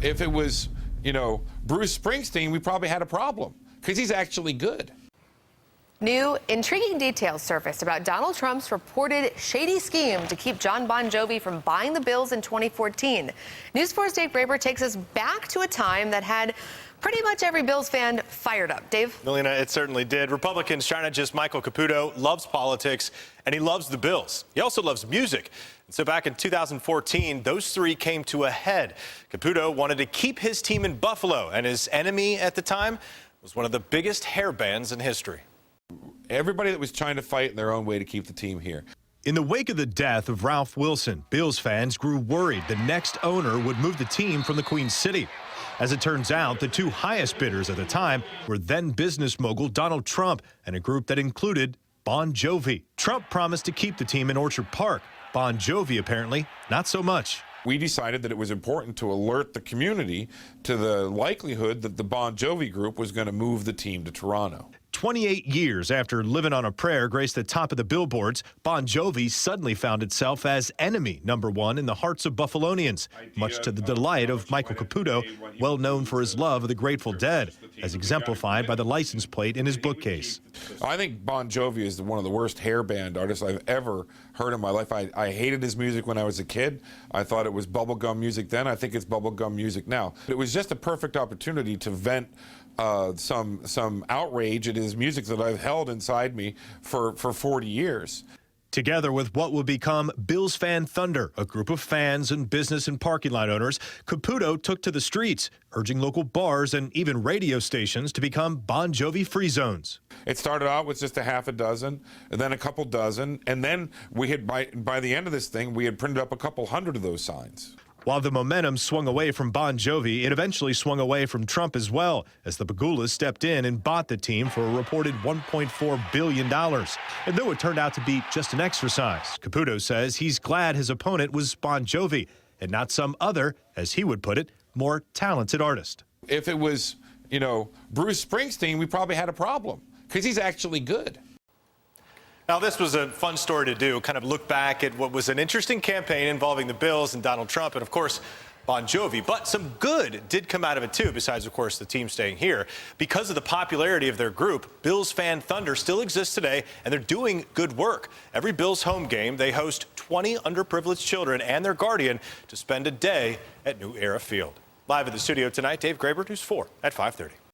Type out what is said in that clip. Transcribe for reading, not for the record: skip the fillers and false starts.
If it was, Bruce Springsteen, we probably had a problem because he's actually good. New intriguing details surfaced about Donald Trump's reported shady scheme to keep Bon Jovi from buying the Bills in 2014. News 4's Dave Graber takes us back to a time that had pretty much every Bills fan fired up. Dave? Melina, it certainly did. Republican strategist Michael Caputo loves politics, and he loves the Bills. He also loves music. And so back in 2014, those three came to a head. Caputo wanted to keep his team in Buffalo, and his enemy at the time was one of the biggest hair bands in history. Everybody that was trying to fight in their own way to keep the team here. In the wake of the death of Ralph Wilson, Bills fans grew worried the next owner would move the team from the Queen City. As it turns out, the two highest bidders at the time were then business mogul Donald Trump and a group that included Bon Jovi. Trump promised to keep the team in Orchard Park. Bon Jovi, apparently, not so much. We decided that it was important to alert the community to the likelihood that the Bon Jovi group was going to move the team to Toronto. 28 years after Livin' on a Prayer graced the top of the billboards, Bon Jovi suddenly found itself as enemy #1 in the hearts of Buffalonians, much to the delight of Michael Caputo, well known for his love of the Grateful Dead, as exemplified by the license plate in his bookcase. I think Bon Jovi is one of the worst hair band artists I've ever heard in my life. I hated his music when I was a kid. I thought it was bubblegum music then. I think it's bubblegum music now. It was just a perfect opportunity to vent some outrage at his music that I've held inside me for 40 years. Together with what would become Bills Fan Thunder, a group of fans and business and parking lot owners, Caputo took to the streets, urging local bars and even radio stations to become Bon Jovi free zones. It started out with just a half a dozen, and then a couple dozen, and then we had, by the end of this thing, we had printed up a couple hundred of those signs. While the momentum swung away from Bon Jovi, it eventually swung away from Trump as well, as the Pagulas stepped in and bought the team for a reported $1.4 billion. And though it turned out to be just an exercise, Caputo says he's glad his opponent was Bon Jovi and not some other, as he would put it, more talented artist. If it was, Bruce Springsteen, we probably had a problem because he's actually good. Now, this was a fun story to do, kind of look back at what was an interesting campaign involving the Bills and Donald Trump and, of course, Bon Jovi. But some good did come out of it, too, besides, of course, the team staying here. Because of the popularity of their group, Bills Fan Thunder still exists today, and they're doing good work. Every Bills home game, they host 20 underprivileged children and their guardian to spend a day at New Era Field. Live at the studio tonight, Dave Graber, News 4 at 5:30.